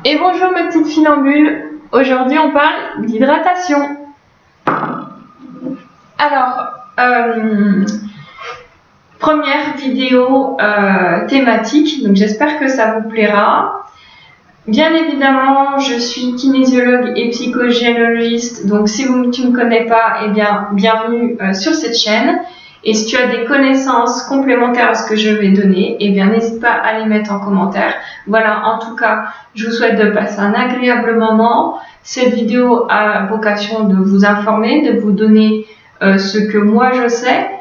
Et bonjour mes petites funambules, aujourd'hui on parle d'hydratation. Alors, première vidéo thématique, donc j'espère que ça vous plaira. Bien évidemment, je suis kinésiologue et psychogénéalogiste, donc si tu ne me connais pas, eh bien, bienvenue sur cette chaîne. Et si tu as des connaissances complémentaires à ce que je vais donner, eh bien, n'hésite pas à les mettre en commentaire. Voilà, en tout cas, je vous souhaite de passer un agréable moment. Cette vidéo a vocation de vous informer, de vous donner ce que moi je sais.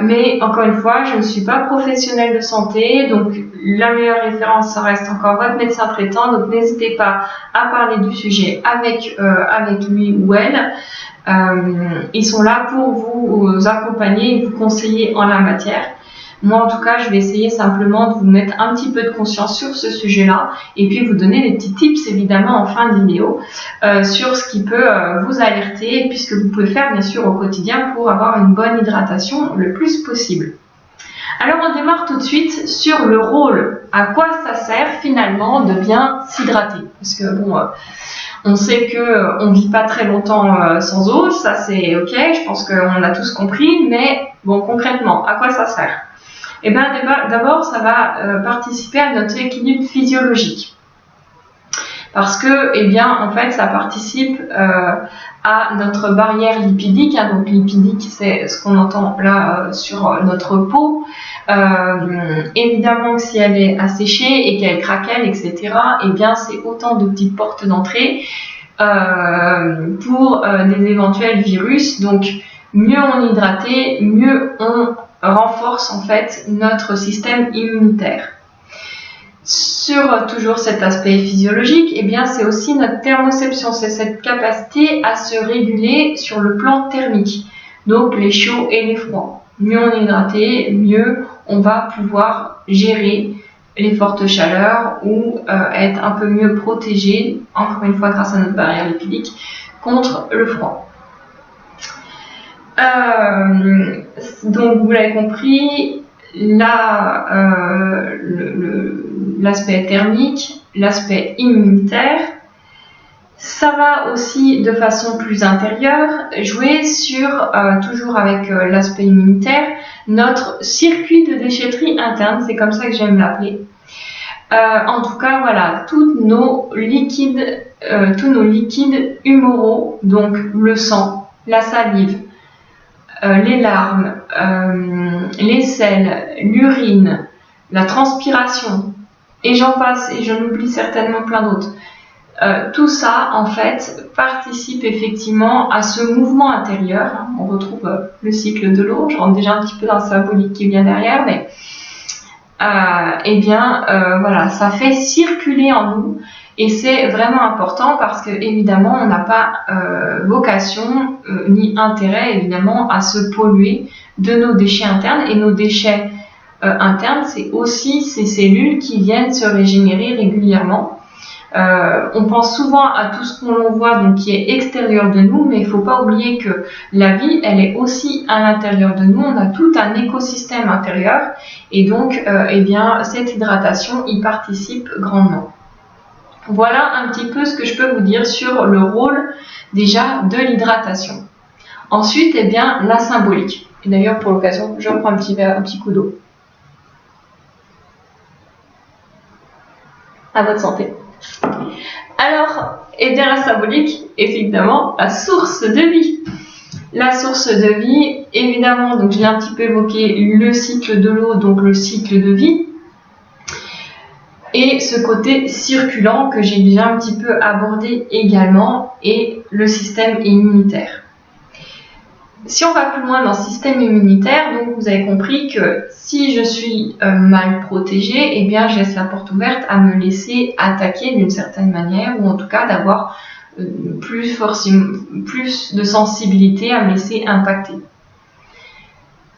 Mais encore une fois, je ne suis pas professionnelle de santé, donc la meilleure référence, ça reste encore votre médecin traitant. Donc n'hésitez pas à parler du sujet avec lui ou elle. Ils sont là pour vous accompagner et vous conseiller en la matière. Moi, en tout cas, je vais essayer simplement de vous mettre un petit peu de conscience sur ce sujet-là et puis vous donner des petits tips, évidemment, en fin de vidéo sur ce qui peut vous alerter et puis ce que vous pouvez faire, bien sûr, au quotidien pour avoir une bonne hydratation le plus possible. Alors, on démarre tout de suite sur le rôle. À quoi ça sert, finalement, de bien s'hydrater? Parce que, bon... on sait qu'on ne vit pas très longtemps sans eau, ça c'est ok, je pense qu'on a tous compris, mais bon, concrètement, à quoi ça sert? Eh bien, d'abord, ça va participer à notre équilibre physiologique. Parce que, eh bien, en fait, ça participe à notre barrière lipidique. Donc, lipidique, c'est ce qu'on entend là sur notre peau. Évidemment que si elle est asséchée et qu'elle craquelle, etc., eh bien, c'est autant de petites portes d'entrée pour des éventuels virus. Donc, mieux on hydrate, mieux on renforce en fait notre système immunitaire. Sur toujours cet aspect physiologique, eh bien, c'est aussi notre thermoception, c'est cette capacité à se réguler sur le plan thermique, donc les chauds et les froids. Mieux on est hydraté, mieux on va pouvoir gérer les fortes chaleurs ou être un peu mieux protégé, encore une fois grâce à notre barrière lipidique, contre le froid. Donc vous l'avez compris, l'aspect thermique, l'aspect immunitaire, ça va aussi de façon plus intérieure jouer sur, toujours avec l'aspect immunitaire, notre circuit de déchetterie interne, c'est comme ça que j'aime l'appeler. En tout cas, voilà, tous nos liquides humoraux, donc le sang, la salive, les larmes, les selles, l'urine, la transpiration, et j'en passe, et j'en oublie certainement plein d'autres. Tout ça, en fait, participe effectivement à ce mouvement intérieur. On retrouve le cycle de l'eau. Je rentre déjà un petit peu dans le symbolique qui vient derrière, mais voilà, ça fait circuler en nous. Et c'est vraiment important parce que évidemment, on n'a pas vocation ni intérêt évidemment à se polluer de nos déchets internes. Et nos déchets internes, c'est aussi ces cellules qui viennent se régénérer régulièrement. On pense souvent à tout ce qu'on voit donc qui est extérieur de nous, mais il ne faut pas oublier que la vie, elle est aussi à l'intérieur de nous. On a tout un écosystème intérieur et donc, eh bien, cette hydratation y participe grandement. Voilà un petit peu ce que je peux vous dire sur le rôle déjà de l'hydratation. Ensuite, eh bien, la symbolique. Et d'ailleurs, pour l'occasion, je reprends un petit coup d'eau. À votre santé. Alors, eh bien, la symbolique, évidemment, la source de vie. La source de vie, évidemment, donc je l'ai un petit peu évoqué, le cycle de l'eau, donc le cycle de vie. Et ce côté circulant que j'ai déjà un petit peu abordé également, et le système immunitaire. Si on va plus loin dans le système immunitaire, donc vous avez compris que si je suis mal protégée, eh bien je laisse la porte ouverte à me laisser attaquer d'une certaine manière, ou en tout cas d'avoir plus de sensibilité à me laisser impacter.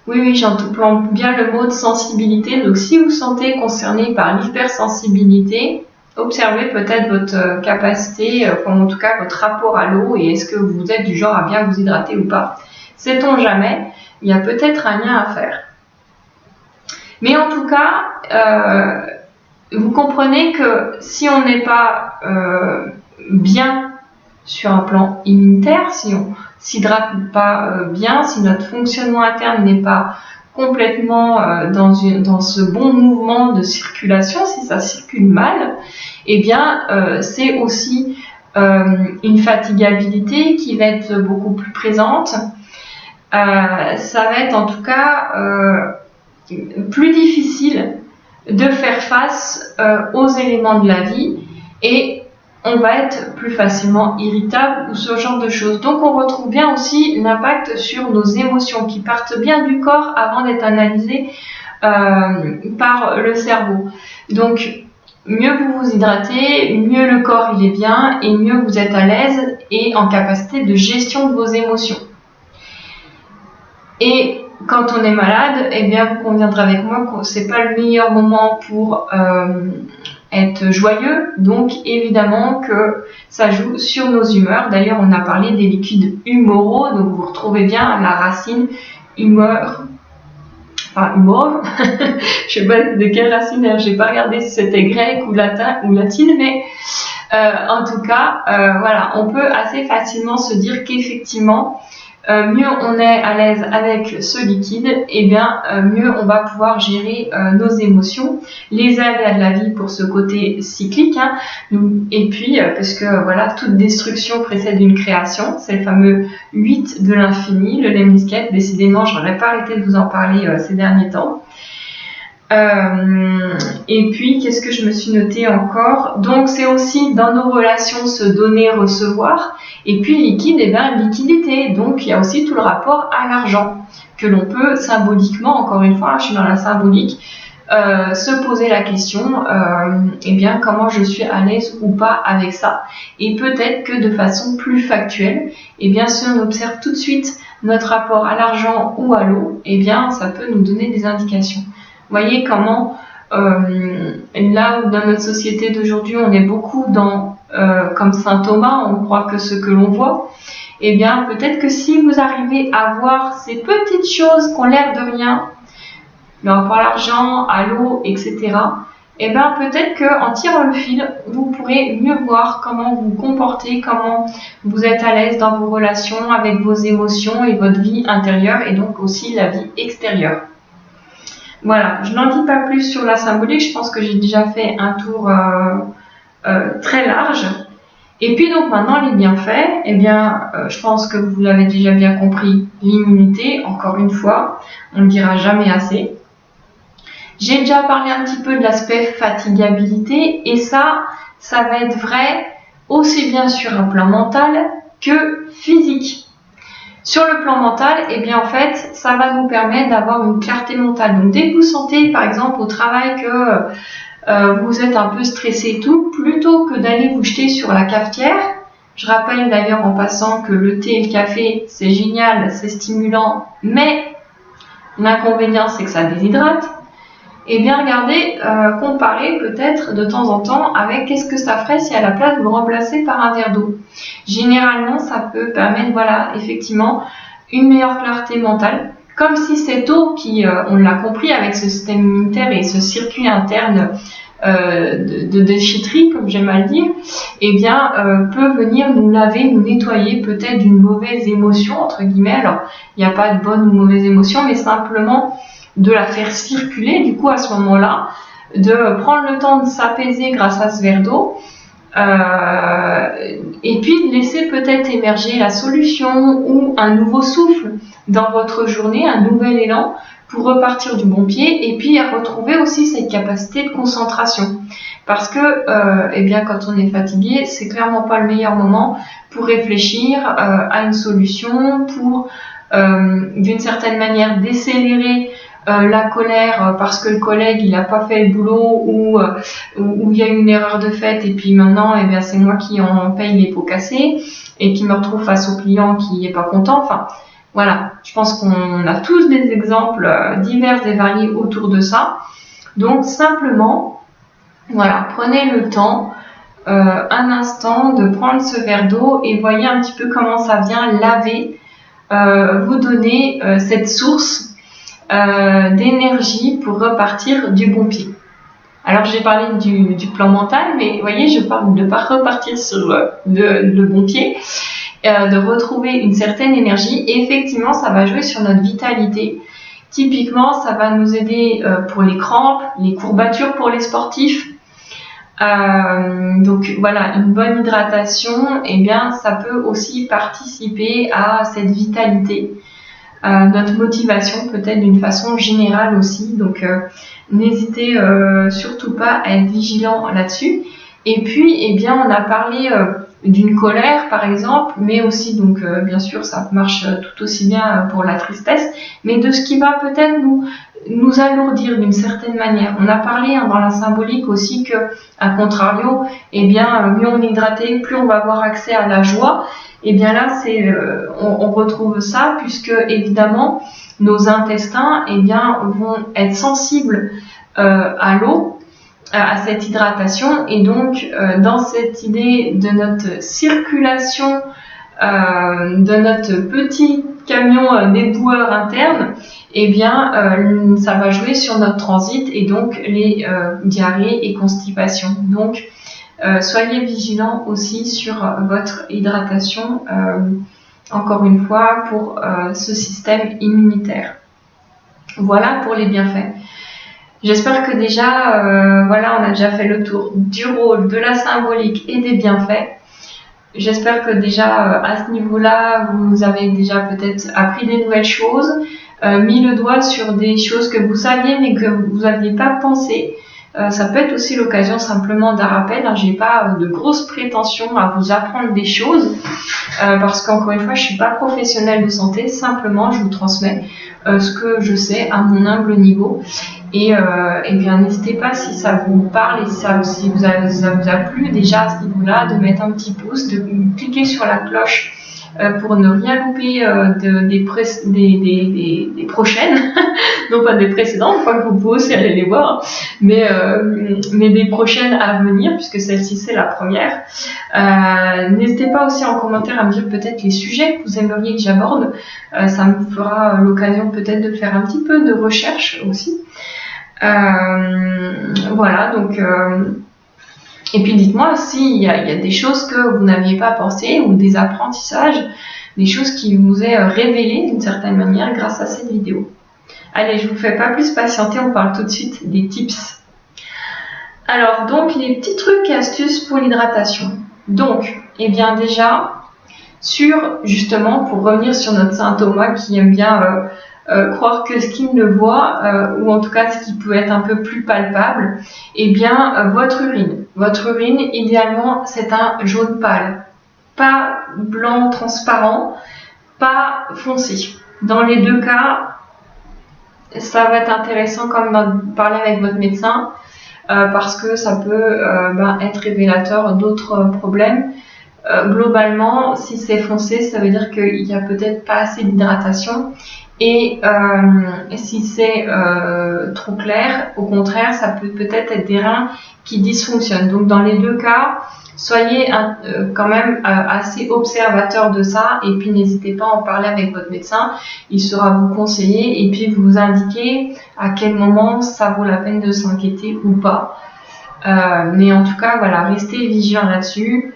Oui, j'entends bien le mot de sensibilité. Donc si vous vous sentez concerné par l'hypersensibilité, observez peut-être votre capacité, en tout cas votre rapport à l'eau, et est-ce que vous êtes du genre à bien vous hydrater ou pas. Sait-on jamais, il y a peut-être un lien à faire. Mais en tout cas, vous comprenez que si on n'est pas bien sur un plan immunitaire, si on s'hydrate pas bien, si notre fonctionnement interne n'est pas complètement dans ce bon mouvement de circulation, si ça circule mal, eh bien c'est aussi une fatigabilité qui va être beaucoup plus présente. Ça va être en tout cas plus difficile de faire face aux éléments de la vie et on va être plus facilement irritable ou ce genre de choses. Donc on retrouve bien aussi l'impact sur nos émotions qui partent bien du corps avant d'être analysées par le cerveau. Donc mieux vous vous hydratez, mieux le corps il est bien et mieux vous êtes à l'aise et en capacité de gestion de vos émotions. Et quand on est malade, eh bien vous conviendrez avec moi que c'est pas le meilleur moment pour être joyeux, donc évidemment que ça joue sur nos humeurs. D'ailleurs, on a parlé des liquides humoraux, donc vous retrouvez bien la racine humeur, enfin humor. Je sais pas de quelle racine, j'ai pas regardé si c'était grec ou latin ou latine, mais en tout cas, voilà, on peut assez facilement se dire qu'effectivement, mieux on est à l'aise avec ce liquide, et bien mieux on va pouvoir gérer nos émotions, les aléas de la vie pour ce côté cyclique, hein. Et puis parce que voilà, toute destruction précède une création, c'est le fameux 8 de l'infini, le Lemniscate. Décidément, je n'aurais pas arrêté de vous en parler ces derniers temps. Et puis, qu'est-ce que je me suis noté encore? Donc, c'est aussi dans nos relations se donner, recevoir. Et puis, liquide, eh bien, liquidité. Donc, il y a aussi tout le rapport à l'argent que l'on peut symboliquement, encore une fois, je suis dans la symbolique, se poser la question, eh bien, comment je suis à l'aise ou pas avec ça. Et peut-être que de façon plus factuelle, eh bien, si on observe tout de suite notre rapport à l'argent ou à l'eau, eh bien, ça peut nous donner des indications. Voyez comment là où dans notre société d'aujourd'hui on est beaucoup dans comme Saint Thomas, on croit que ce que l'on voit, eh bien peut-être que si vous arrivez à voir ces petites choses qui ont l'air de rien, le rapport à l'argent, à l'eau, etc., eh bien peut-être qu'en tirant le fil, vous pourrez mieux voir comment vous vous comportez, comment vous êtes à l'aise dans vos relations, avec vos émotions et votre vie intérieure et donc aussi la vie extérieure. Voilà, je n'en dis pas plus sur la symbolique, je pense que j'ai déjà fait un tour très large. Et puis donc maintenant les bienfaits, eh bien je pense que vous l'avez déjà bien compris, l'immunité, encore une fois, on ne le dira jamais assez. J'ai déjà parlé un petit peu de l'aspect fatigabilité et ça va être vrai aussi bien sur un plan mental que physique. Sur le plan mental, eh bien en fait, ça va nous permettre d'avoir une clarté mentale. Donc dès que vous sentez, par exemple, au travail que vous êtes un peu stressé et tout, plutôt que d'aller vous jeter sur la cafetière, je rappelle d'ailleurs en passant que le thé et le café, c'est génial, c'est stimulant, mais l'inconvénient, c'est que ça déshydrate. Eh bien regardez, comparez peut-être de temps en temps avec qu'est-ce que ça ferait si à la place vous le remplacez par un verre d'eau. Généralement, ça peut permettre, voilà, effectivement, une meilleure clarté mentale. Comme si cette eau qui, on l'a compris avec ce système immunitaire et ce circuit interne de déchetterie, comme j'aime à le dire, eh bien, peut venir nous laver, nous nettoyer peut-être d'une mauvaise émotion, entre guillemets. Alors, il n'y a pas de bonne ou mauvaise émotion, mais simplement de la faire circuler, du coup, à ce moment-là, de prendre le temps de s'apaiser grâce à ce verre d'eau, et puis de laisser peut-être émerger la solution ou un nouveau souffle dans votre journée, un nouvel élan pour repartir du bon pied, et puis à retrouver aussi cette capacité de concentration. Parce que, eh bien, quand on est fatigué, c'est clairement pas le meilleur moment pour réfléchir à une solution, pour, d'une certaine manière, décélérer la colère parce que le collègue il a pas fait le boulot ou il y a une erreur de fait et puis maintenant eh bien c'est moi qui en paye les pots cassés et qui me retrouve face au client qui est pas content. Enfin voilà, je pense qu'on a tous des exemples divers et variés autour de ça. Donc simplement voilà, prenez le temps un instant de prendre ce verre d'eau et voyez un petit peu comment ça vient laver, vous donner cette source d'énergie pour repartir du bon pied. Alors j'ai parlé du plan mental, mais vous voyez, je parle de pas repartir sur le bon pied, de retrouver une certaine énergie. Et effectivement, ça va jouer sur notre vitalité. Typiquement, ça va nous aider pour les crampes, les courbatures pour les sportifs. Donc voilà, une bonne hydratation, eh bien, ça peut aussi participer à cette vitalité. Notre motivation peut-être d'une façon générale aussi. Donc n'hésitez surtout pas à être vigilant là-dessus. Et puis, eh bien, on a parlé d'une colère, par exemple, mais aussi, donc, bien sûr, ça marche tout aussi bien pour la tristesse, mais de ce qui va peut-être nous alourdir d'une certaine manière. On a parlé dans la symbolique aussi que, à contrario, eh bien, mieux on est hydraté, plus on va avoir accès à la joie. Et bien là, on retrouve ça, puisque évidemment, nos intestins, eh bien, vont être sensibles à l'eau, à cette hydratation, et donc dans cette idée de notre circulation, de notre petit camion déboueur interne, eh bien ça va jouer sur notre transit et donc les diarrhées et constipations. Donc soyez vigilants aussi sur votre hydratation, encore une fois, pour ce système immunitaire. Voilà pour les bienfaits. J'espère que déjà, voilà, on a déjà fait le tour du rôle, de la symbolique et des bienfaits. J'espère que déjà, à ce niveau-là, vous avez déjà peut-être appris des nouvelles choses, mis le doigt sur des choses que vous saviez mais que vous n'aviez pas pensé. Ça peut être aussi l'occasion simplement d'un rappel. J'ai pas de grosses prétentions à vous apprendre des choses, parce qu'encore une fois, je suis pas professionnelle de santé. Simplement, je vous transmets ce que je sais à mon humble niveau. Et bien, n'hésitez pas, si ça vous parle et si ça vous a plu déjà à ce niveau-là, de mettre un petit pouce, de cliquer sur la cloche pour ne rien louper des prochaines, non pas des précédentes, enfin que vous pouvez aussi aller les voir, mais des prochaines à venir, puisque celle-ci c'est la première. N'hésitez pas aussi en commentaire à me dire peut-être les sujets que vous aimeriez que j'aborde. Ça me fera l'occasion peut-être de faire un petit peu de recherche aussi. Voilà, donc et puis dites-moi s'il y a des choses que vous n'aviez pas pensé ou des apprentissages, des choses qui vous aient révélées d'une certaine manière grâce à cette vidéo. Allez, je vous fais pas plus patienter, on parle tout de suite des tips. Alors donc les petits trucs et astuces pour l'hydratation. Donc, eh bien déjà, justement, pour revenir sur notre saint Thomas qui aime bien croire que ce qu'il ne voit, ou en tout cas ce qui peut être un peu plus palpable, eh bien votre urine. Votre urine, idéalement, c'est un jaune pâle. Pas blanc transparent, pas foncé. Dans les deux cas, ça va être intéressant quand même de parler avec votre médecin, parce que ça peut être révélateur d'autres problèmes. Globalement, si c'est foncé, ça veut dire qu'il n'y a peut-être pas assez d'hydratation. Et si c'est trop clair, au contraire, ça peut peut-être être des reins qui dysfonctionnent. Donc dans les deux cas, soyez quand même assez observateur de ça, et puis n'hésitez pas à en parler avec votre médecin. Il saura vous conseiller et puis vous indiquer à quel moment ça vaut la peine de s'inquiéter ou pas. Mais en tout cas, voilà, restez vigilant là-dessus.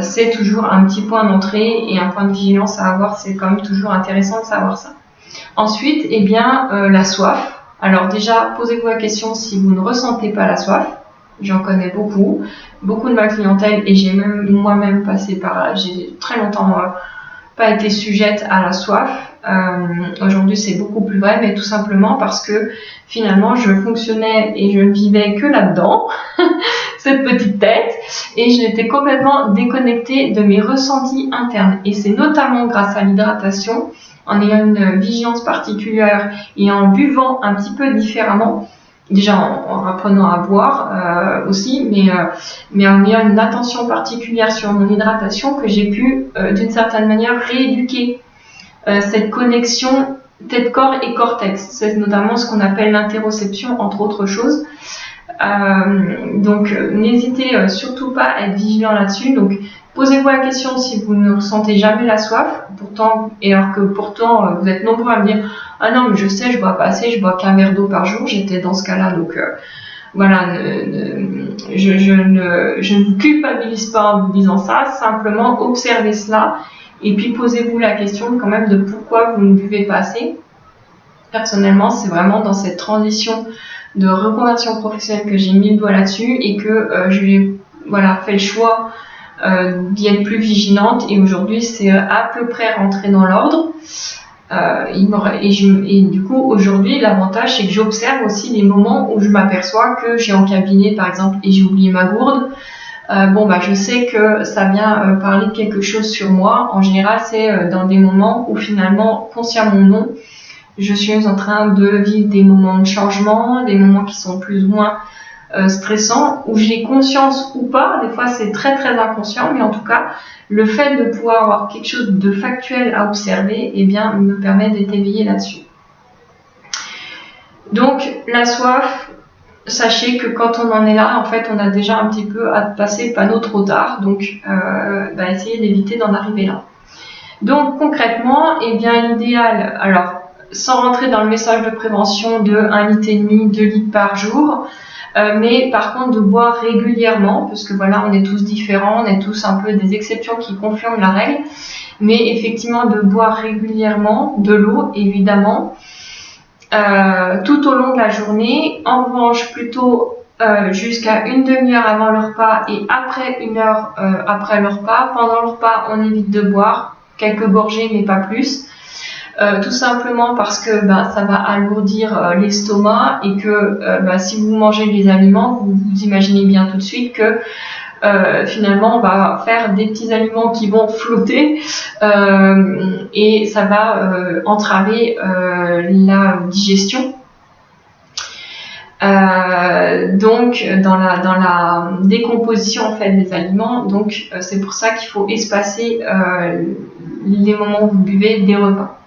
C'est toujours un petit point d'entrée et un point de vigilance à avoir. C'est quand même toujours intéressant de savoir ça. Ensuite, eh bien, la soif. Alors déjà, posez-vous la question si vous ne ressentez pas la soif. J'en connais beaucoup de ma clientèle, et j'ai même moi-même passé par là. J'ai très longtemps pas été sujette à la soif. Aujourd'hui, c'est beaucoup plus vrai, mais tout simplement parce que finalement, je fonctionnais et je ne vivais que là-dedans, cette petite tête, et j'étais complètement déconnectée de mes ressentis internes. Et c'est notamment grâce à l'hydratation, en ayant une vigilance particulière et en buvant un petit peu différemment, déjà en apprenant à boire aussi, mais en ayant une attention particulière sur mon hydratation, que j'ai pu d'une certaine manière rééduquer cette connexion tête-corps et cortex. C'est notamment ce qu'on appelle l'interoception, entre autres choses. Donc n'hésitez surtout pas à être vigilant là-dessus. Donc posez-vous la question si vous ne ressentez jamais la soif, alors que pourtant vous êtes nombreux à me dire « Ah non, mais je sais, je bois pas assez, je bois qu'un verre d'eau par jour », j'étais dans ce cas-là, donc voilà, je ne vous culpabilise pas en vous disant ça, simplement observez cela et puis posez-vous la question quand même de pourquoi vous ne buvez pas assez. Personnellement, c'est vraiment dans cette transition de reconversion professionnelle que j'ai mis le doigt là-dessus et que j'ai fait le choix d'y être plus vigilante, et aujourd'hui c'est à peu près rentré dans l'ordre. Et du coup aujourd'hui l'avantage c'est que j'observe aussi les moments où je m'aperçois que j'ai en cabinet par exemple et j'ai oublié ma gourde. Je sais que ça vient parler de quelque chose sur moi. En général c'est dans des moments où finalement consciemment ou non je suis en train de vivre des moments de changement, des moments qui sont plus ou moins stressants, où j'ai conscience ou pas, des fois c'est très très inconscient, mais en tout cas le fait de pouvoir avoir quelque chose de factuel à observer, me permet d'être éveillé là-dessus. Donc la soif, sachez que quand on en est là, en fait on a déjà un petit peu à passer le panneau trop tard, donc essayez d'éviter d'en arriver là. Donc concrètement, l'idéal, alors sans rentrer dans le message de prévention de 1,5 litre, 2 litres par jour, mais par contre de boire régulièrement, parce que voilà, on est tous différents, on est tous un peu des exceptions qui confirment la règle, mais effectivement de boire régulièrement de l'eau, évidemment, tout au long de la journée. En revanche, plutôt jusqu'à une demi-heure avant le repas et après 1 heure après le repas. Pendant le repas, on évite de boire, quelques gorgées, mais pas plus. Tout simplement parce que ça va alourdir l'estomac et que si vous mangez des aliments, vous imaginez bien tout de suite que finalement on va faire des petits aliments qui vont flotter et ça va entraver la digestion. Donc dans la décomposition en fait des aliments, donc c'est pour ça qu'il faut espacer les moments où vous buvez des repas.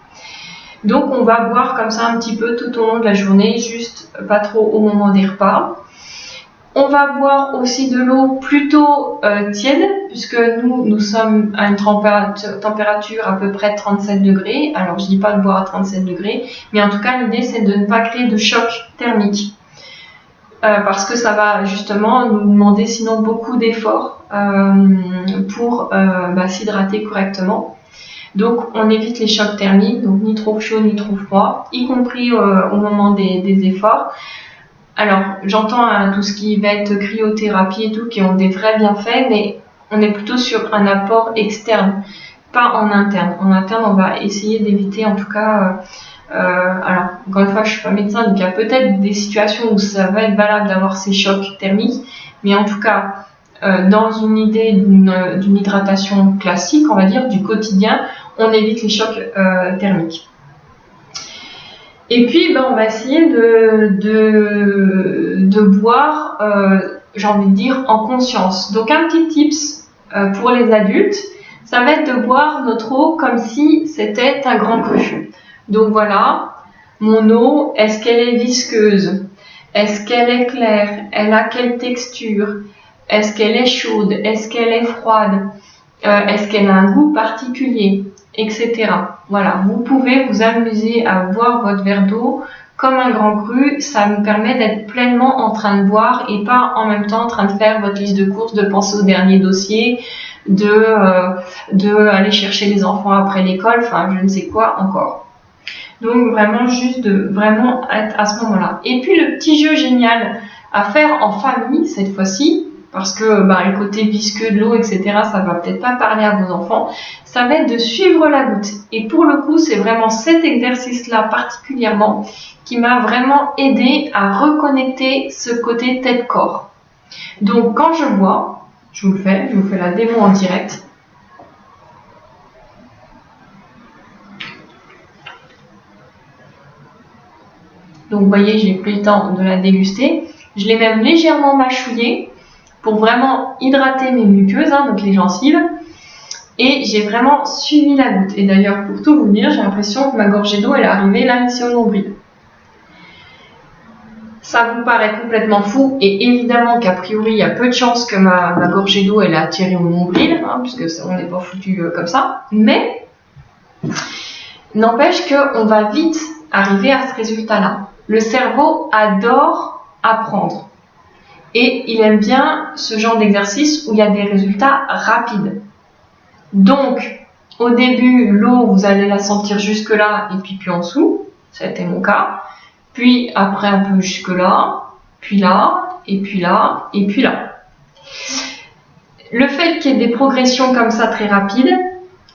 Donc on va boire comme ça un petit peu tout au long de la journée, juste pas trop au moment des repas. On va boire aussi de l'eau plutôt tiède, puisque nous sommes à une température à peu près de 37 degrés. Alors je dis pas de boire à 37 degrés, mais en tout cas l'idée c'est de ne pas créer de choc thermique. Parce que ça va justement nous demander sinon beaucoup d'efforts pour s'hydrater correctement. Donc on évite les chocs thermiques, donc ni trop chaud ni trop froid, y compris au moment des efforts. Alors j'entends tout ce qui va être cryothérapie et tout qui ont des vrais bienfaits, mais on est plutôt sur un apport externe, pas en interne. En interne on va essayer d'éviter en tout cas, alors encore une fois je suis pas médecin, donc il y a peut-être des situations où ça va être valable d'avoir ces chocs thermiques, mais en tout cas dans une idée d'une hydratation classique, on va dire, du quotidien, on évite les chocs thermiques. Et puis, on va essayer de boire, j'ai envie de dire, en conscience. Donc, un petit tips pour les adultes, ça va être de boire notre eau comme si c'était un grand cru. Donc voilà, mon eau, est-ce qu'elle est visqueuse? Est-ce qu'elle est claire? Elle a quelle texture? Est-ce qu'elle est chaude? Est-ce qu'elle est froide? Est-ce qu'elle a un goût particulier? Etc. Voilà, vous pouvez vous amuser à boire votre verre d'eau comme un grand cru. Ça me permet d'être pleinement en train de boire et pas en même temps en train de faire votre liste de courses, de penser au dernier dossier, de aller chercher les enfants après l'école, enfin je ne sais quoi encore. Donc vraiment juste de vraiment être à ce moment-là. Et puis le petit jeu génial à faire en famille cette fois-ci, parce que le côté visqueux de l'eau, etc., ça va peut-être pas parler à vos enfants, ça va être de suivre la goutte. Et pour le coup, c'est vraiment cet exercice-là particulièrement qui m'a vraiment aidé à reconnecter ce côté tête-corps. Donc quand je bois, je vous fais la démo en direct. Donc vous voyez, j'ai pris le temps de la déguster. Je l'ai même légèrement mâchouillée pour vraiment hydrater mes muqueuses, donc les gencives. Et j'ai vraiment suivi la goutte. Et d'ailleurs, pour tout vous dire, j'ai l'impression que ma gorgée d'eau, elle est arrivée là, ici au nombril. Ça vous paraît complètement fou, et évidemment qu'a priori, il y a peu de chances que ma gorgée d'eau, elle a attiré au nombril, puisque on n'est pas foutu comme ça. Mais, n'empêche qu'on va vite arriver à ce résultat-là. Le cerveau adore apprendre. et il aime bien ce genre d'exercice où il y a des résultats rapides. Donc, au début, l'eau, vous allez la sentir jusque là et puis plus en dessous, c'était mon cas. Puis après un peu jusque là, puis là, et puis là, et puis là. Le fait qu'il y ait des progressions comme ça très rapides,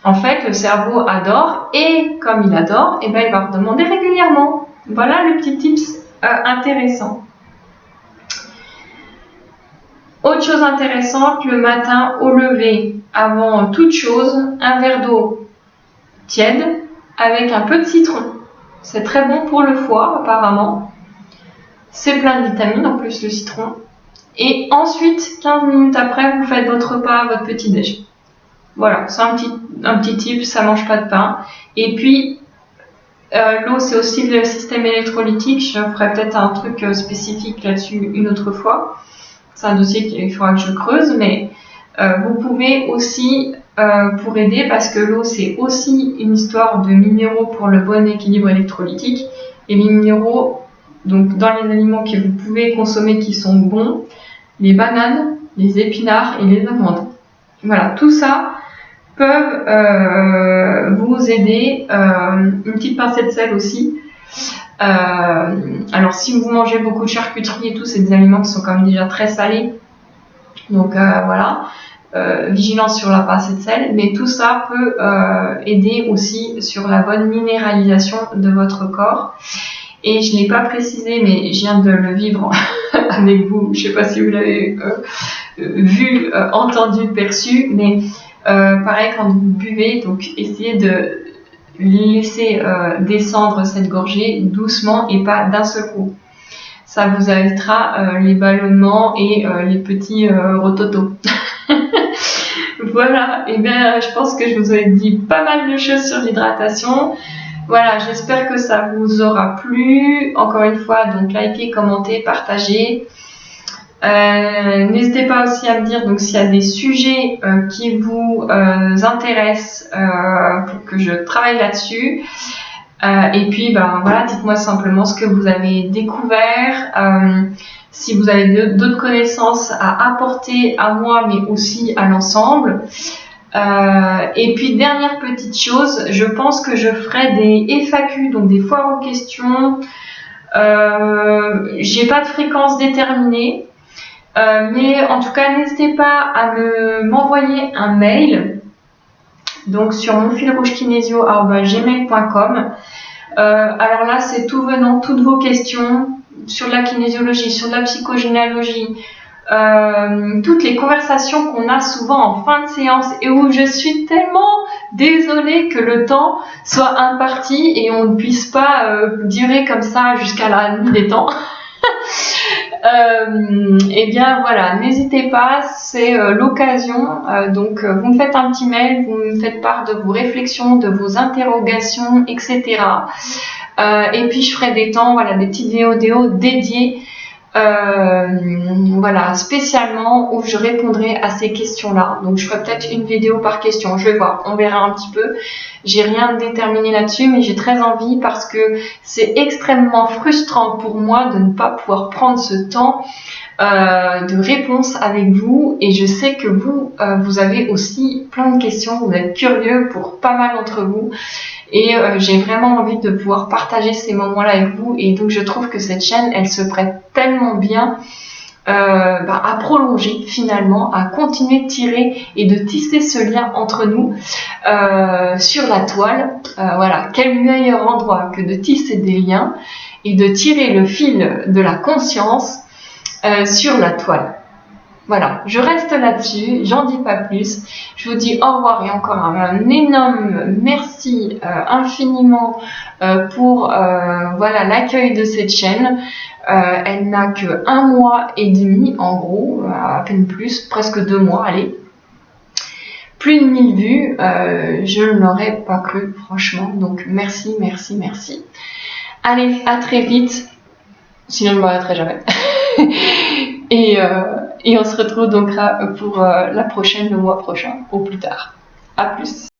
en fait, le cerveau adore, et comme il adore, eh ben, il va redemander régulièrement. Voilà le petit tips intéressant. Autre chose intéressante, le matin au lever, avant toute chose, un verre d'eau tiède avec un peu de citron. C'est très bon pour le foie apparemment. C'est plein de vitamines en plus le citron. Et ensuite, 15 minutes après, vous faites votre repas, votre petit déj. Voilà, c'est un petit tip, ça mange pas de pain. Et puis, l'eau, c'est aussi le système électrolytique. Je ferai peut-être un truc spécifique là-dessus une autre fois. C'est un dossier qu'il faudra que je creuse, mais vous pouvez aussi, pour aider, parce que l'eau, c'est aussi une histoire de minéraux pour le bon équilibre électrolytique. Et les minéraux, donc dans les aliments que vous pouvez consommer qui sont bons, les bananes, les épinards et les amandes. Voilà, tout ça peuvent vous aider. Une petite pincée de sel aussi. Alors si vous mangez beaucoup de charcuterie et tout, c'est des aliments qui sont quand même déjà très salés. Donc voilà, vigilance sur la pincée de sel. Mais tout ça peut aider aussi sur la bonne minéralisation de votre corps. Et je ne l'ai pas précisé, mais je viens de le vivre avec vous. Je ne sais pas si vous l'avez vu, entendu, perçu, mais pareil, quand vous buvez, donc essayez de laisser descendre cette gorgée doucement et pas d'un seul coup. Ça vous évitera les ballonnements et les petits rototos. Voilà, et bien je pense que je vous ai dit pas mal de choses sur l'hydratation. Voilà, j'espère que ça vous aura plu. Encore une fois, donc likez, commentez, partagez. N'hésitez pas aussi à me dire donc s'il y a des sujets qui vous intéressent pour que je travaille là-dessus. Et puis voilà, dites-moi simplement ce que vous avez découvert, si vous avez d'autres connaissances à apporter à moi mais aussi à l'ensemble. Et puis dernière petite chose, je pense que je ferai des FAQ, donc des foires aux questions. J'ai pas de fréquence déterminée. Mais en tout cas, n'hésitez pas à m'envoyer un mail donc sur monfilrougekinésio@gmail.com. Alors là, c'est tout venant, toutes vos questions sur la kinésiologie, sur la psychogénéalogie, toutes les conversations qu'on a souvent en fin de séance et où je suis tellement désolée que le temps soit imparti et on ne puisse pas durer comme ça jusqu'à la nuit des temps. Et bien voilà, n'hésitez pas, c'est l'occasion. Donc vous me faites un petit mail, vous me faites part de vos réflexions, de vos interrogations, etc. Et puis je ferai des temps, voilà, des petites vidéos dédiées, voilà, spécialement où je répondrai à ces questions-là. Donc je ferai peut-être une vidéo par question, je vais voir, on verra un petit peu. J'ai rien déterminé là-dessus, mais j'ai très envie parce que c'est extrêmement frustrant pour moi de ne pas pouvoir prendre ce temps de réponse avec vous. Et je sais que vous avez aussi plein de questions, vous êtes curieux pour pas mal d'entre vous. Et j'ai vraiment envie de pouvoir partager ces moments-là avec vous. Et donc je trouve que cette chaîne, elle se prête tellement bien à prolonger finalement, à continuer de tirer et de tisser ce lien entre nous sur la toile. Voilà, quel meilleur endroit que de tisser des liens et de tirer le fil de la conscience sur la toile. Voilà, je reste là-dessus, j'en dis pas plus. Je vous dis au revoir et encore un énorme merci infiniment pour voilà, l'accueil de cette chaîne. Elle n'a que 1 mois et demi en gros, à peine plus, presque 2 mois, allez. Plus de 1000 vues, je ne l'aurais pas cru franchement, donc merci, merci, merci. Allez, à très vite, sinon je ne m'arrêterai jamais. Et on se retrouve donc pour la prochaine, le mois prochain, au plus tard. À plus.